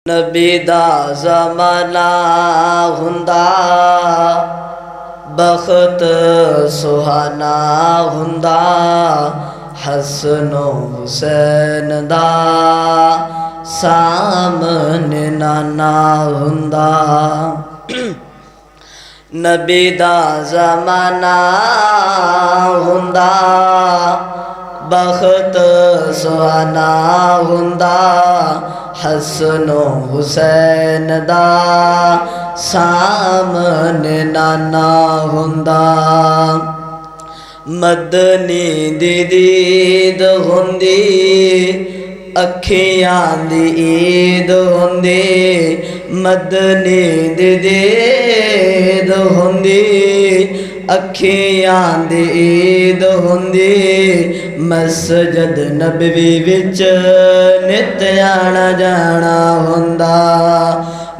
नबी दा ज़माना हुंदा बख़्त सुहाना हुंदा हसनो हुसैन दा सामने नाना हुंदा। नबी दा ज़माना हुंदा बख़्त सुहाना हुंदा हसनो हुसैन दा सामने नाना हुंदा। मदनी दी दीद हुंदी अखियां दी ईद हुंदी। मदनी दी दीद हुंदी अखियां दी ईद हुंदी। मस्जिद नबवी विच नित आना जाना हुंदा।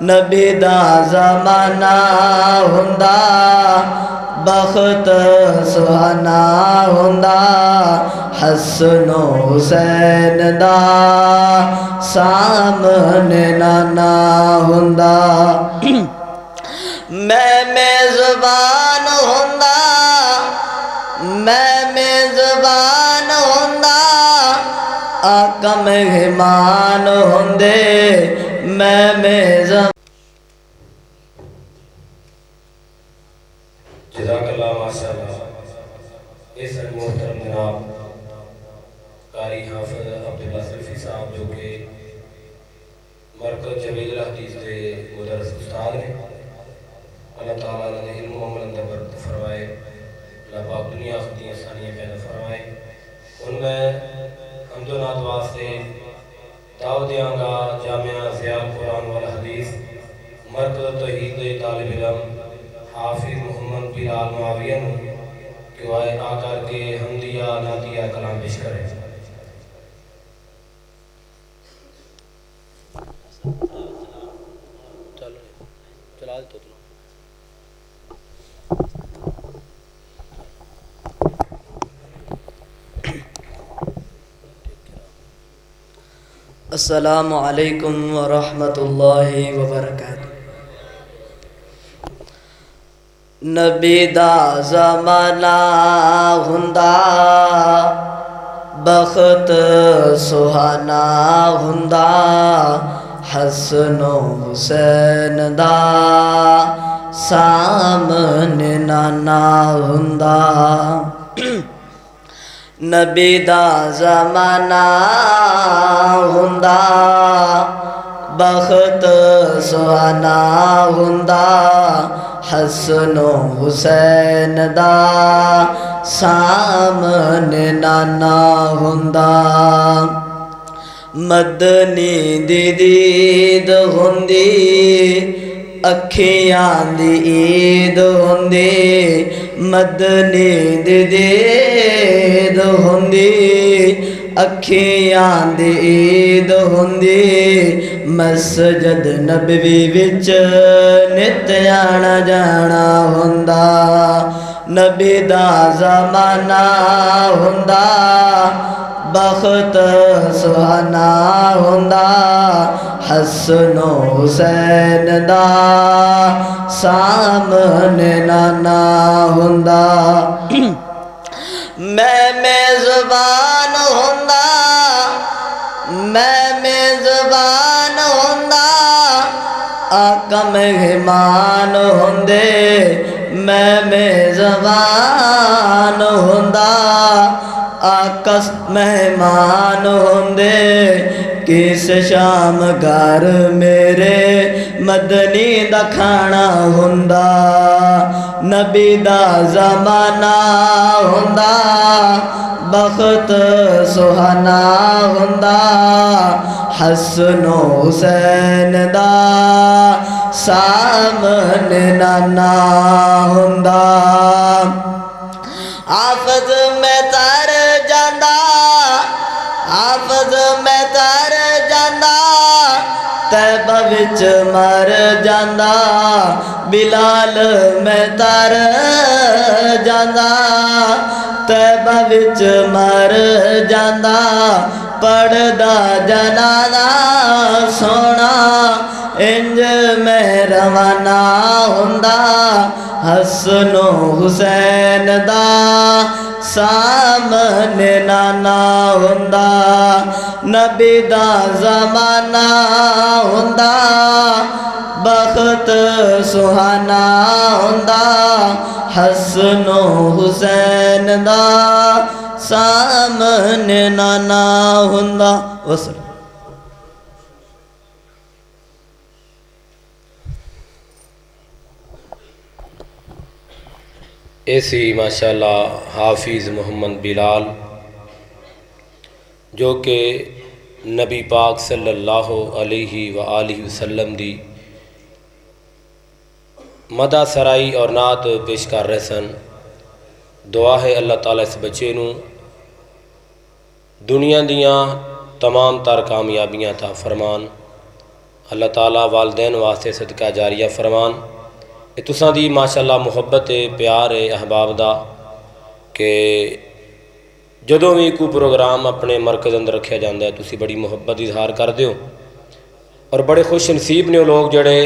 नबी दा ज़माना हुंदा बख़्त सुहाना हुंदा हसनो हुसैन दा सामने नाना हुंदा। मैं मेज़बान हुंदा मैं मेज़बान हुंदा आका मेहमान हुंदे। मैं मेज़बान जज़ाकल्लाह माशाअल्लाह। इस मोहतरम जनाब कारी हाफिज़ अब्दुल्ला सल्फ़ी साहब जो कि मरकज़ जमील हदीस के मुदर्रिस उस्ताद ने, अल्लाह ताला ने इल्म अमल अंदर बरकत फरमाए, अल्लाह पाक दुनिया आखिरत सानियाँ पैदा फरमाए। उनमें हम्दो नात वास्ते दावत देंगा जामिया ज़िया कुरान वल हदीस मरकज़ तौहीद के तालिब इल्म हाफिज़ मोहम्मद बिलाल मुआविया कि आए आकर के हमदिया नातिया कलाम पेश करें। अस्सलामु अलैकुम व रहमतुल्लाहि व बरकातुहू। नबी दा ज़माना हुंदा बख़्त सुहाना हुंदा हसनो हुसैन दा सामने नाना हुंदा। नबी दा ज़माना हुंदा बख़्त सुहाना हुंदा हसनो हुसैन दा सामने नाना हुंदा। मदनी दी दीद हुंदी अखियां दी ईद हुंदी। मदनी दी दीद हुंदी अखियां दी ईद हुंदी। मस्जिद नबवी विच नित आना जाना हुंदा। नबी दा ज़माना हुंदा बख़्त सुहाना हुंदा हसनो हुसैन दा सामने नाना हुंदा। मैं मेज़बान हुंदा मैं मेज़बान हुंदा आका मेहमान हुंदे। मैं मेज़बान हुंदा आका मेहमान हुंदे। किस शाम घर मेरे मदनी दा खाना हुंदा। नबी दा ज़माना हुंदा बख़्त सुहाना हुंदा हसनो हुसैन दा सामने नाना हुंदा। आफत में तर जांदा आफत में तर जांदा तैबा विच मर जांदा। बिलाल में तर जांदा तैबा विच मर जांदा। पढ़दा जनाजा सोना इंज मेहरवाना हुंदा हसनो हुसैन दा सामने नाना हुंदा नबी दा ज़माना हुंदा बख्त सुहाना हुंदा हसनो हुसैन दा सामने नाना हुंदा। वसल ऐसी माशाअल्लाह हाफिज़ मोहम्मद बिलाल जो कि नबी पाक सल्लल्लाहु अलैहि वसल्लम दी मदा सराई और नात पेश कर रहे सन। दुआ है अल्लाह ताला इस बच्चे नू दुनिया दियां तमाम तर कामयाबियां था फरमान। अल्लाह ताला वालदैन वास्ते सदका जारिया फरमान। ये तुसां दी माशाअल्लाह मुहब्बत है प्यार है अहबाब दा कि जदों भी कोई प्रोग्राम अपने मरकज़ अंदर रखा जाता है तुसी बड़ी मुहब्बत इजहार करते हो और बड़े खुश नसीब ने लोग जड़े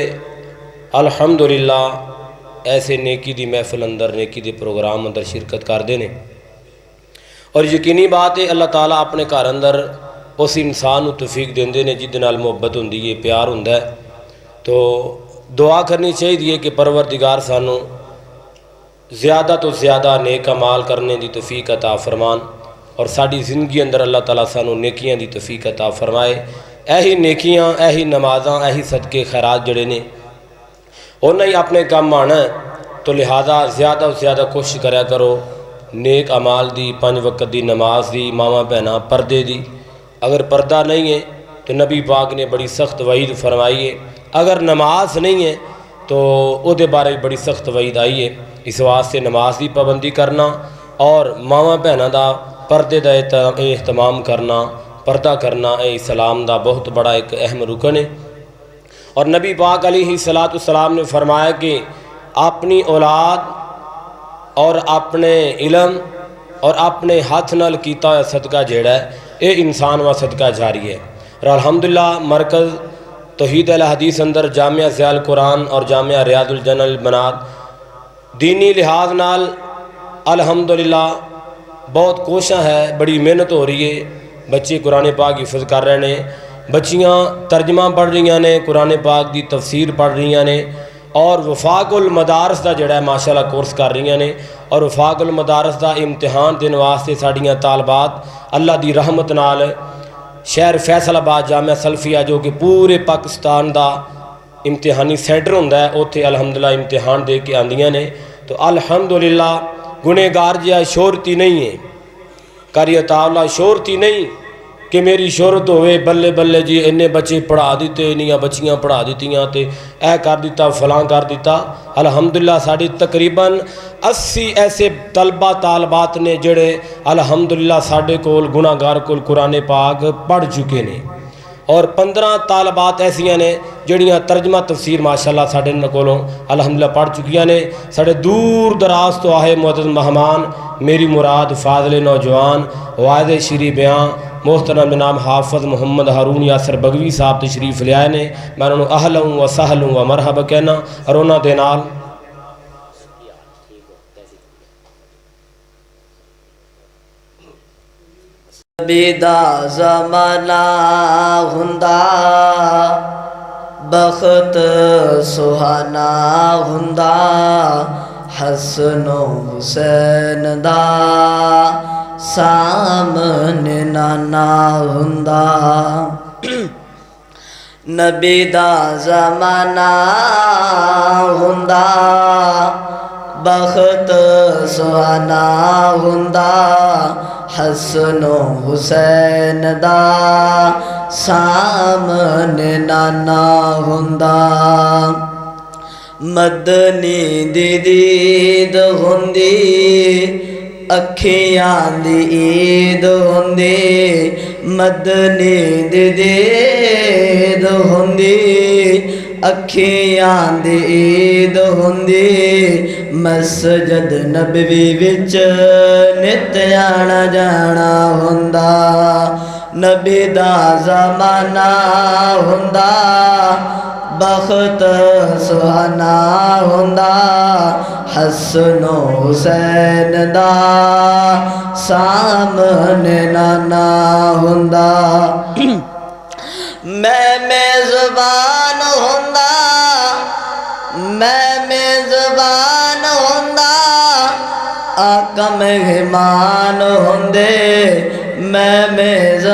अल्हम्दुलिल्लाह ऐसे नेकी दी महफिल अंदर नेकी दे प्रोग्राम अंदर शिरकत करते हैं। और यकीनी बात है अल्लाह ताला अपने घर अंदर उस इंसान को तौफीक देंदे ने जिहदे नाल मुहब्बत हुंदी है प्यार हुंदा है। तो दुआ करनी चाहिए कि परवरदिगार सानू ज़्यादा तो ज़्यादा नेक अमाल करने की तौफीक अता फरमान और साड़ी ज़िंदगी अंदर अल्लाह ताला सानू नेकियां दी तौफीक अता फरमाए। यही नेकियां यही नमाज़ां यही सदके खैरात जड़े ने उन्हें ही अपने काम आना है। तो लिहाजा ज़्यादा से ज़्यादा कोशिश कराया करो नेक अमाल दी 5 वक्त दी नमाज दी मामा भैना पर्दे दी। अगर पर्दा नहीं है तो नबी पाक ने बड़ी सख्त वईद फरमाई है। अगर नमाज नहीं है तो उसदे बारे बड़ी सख्त वईद आई है। इस वास्ते नमाज की पाबंदी करना और मावा भैनों का पर्दे का एहतमाम करना पर्दा करना ये इस्लाम का बहुत बड़ा एक अहम रुकन है। और नबी पाक अलैहिस्सलाम ने फरमाया कि अपनी औलाद और अपने इलम और अपने हाथ नाल कीता हुआ सदका जेड़ा है ये इंसान व सदका जारी है। और अल्हम्दुलिल्लाह मरकज़ तौहीद अल हदीस अंदर जामिया ज़ियाल कुरान और जामिया रियादुल जन्नल बनात दीनी लिहाज नाल अल्हम्दुलिल्लाह बहुत कोशिश है बड़ी मेहनत हो रही है। बच्चे कुरान पाक हिफज कर रहे हैं बच्चियाँ तर्जमा पढ़ रही ने कुरान पाक की तफसीर पढ़ रही ने और वफाकुल मदारस का जोड़ा माशाअल्लाह कोर्स कर रही ने। और वफाकुल मदारस का इम्तिहान देने वास्ते साड़ियाँ तालबात अल्लाह की रहमत नाल शहर फैसलाबाद जामिया सल्फिया जो कि पूरे पाकिस्तान का इम्तिहानी सेंटर होंदा है उत्थे अल्हम्दुलिल्लाह इम्तिहान दे के आंदियां ने। तो अल्हम्दुलिल्लाह गुनेगार जिहा शोहरती नहीं है कारी अताउल्लाह शोहरती नहीं कि मेरी शोहरत होवे बल्ले बल्ले जी इन्ने बच्चे पढ़ा दिते इन्नियां बच्चियां पढ़ा दित्तियां ते ऐ कर दिता फलां कर दिता। अल्हम्दुलिल्लाह साड़ी तकरीबन 80 ऐसे तलबा तालबात ने जड़े अल्हम्दुलिल्लाह साडे कोल गुनाहगार कोल कुरान पाक पढ़ चुके ने और 15 तालबात ऐसियां ने जड़ियाँ तर्जमा तफसीर माशाअल्लाह साडे कोलों अल्हम्दुलिल्लाह पढ़ चुकियां ने। साडे दूर दराज तो आए मुअज़्ज़ज़ मेहमान मेरी मुराद फाज़िल नौजवान वायद श्री बयां मोहतरम जनाब हाफिज़ मोहम्मद हारून यासर बगवी साहब तशरीफ लियाए ने। मैं उन्होंने अहलूँ व सहलूँ व मरहबा कहना और उन्होंने दे नाल बिदा ज़माना हुंदा बख्त सुहाना हुंदा हसनो हुसैन दा सामने नाना हुंदा। नबी दा ज़माना हुंदा बख्त सुहाना हुंदा हसनो हुसैन दा सामने नाना हुंदा। मदनी दी दीद हुंदी अखियां दी ईद हुंदी मदनी दी दीद हुंदी अखियां दी ईद हुंदी मस्जिद नबवी विच नित आना जाना हुंदा नबी दा ज़माना हुंदा बख़्त सुहाना हुंदा हसन हुसैन दा सामने नाना हुंदा मैं मेज़बान हुंदा मैं मेज़बान हुंदा आका मेहमान हुंदे मैं मेज़बान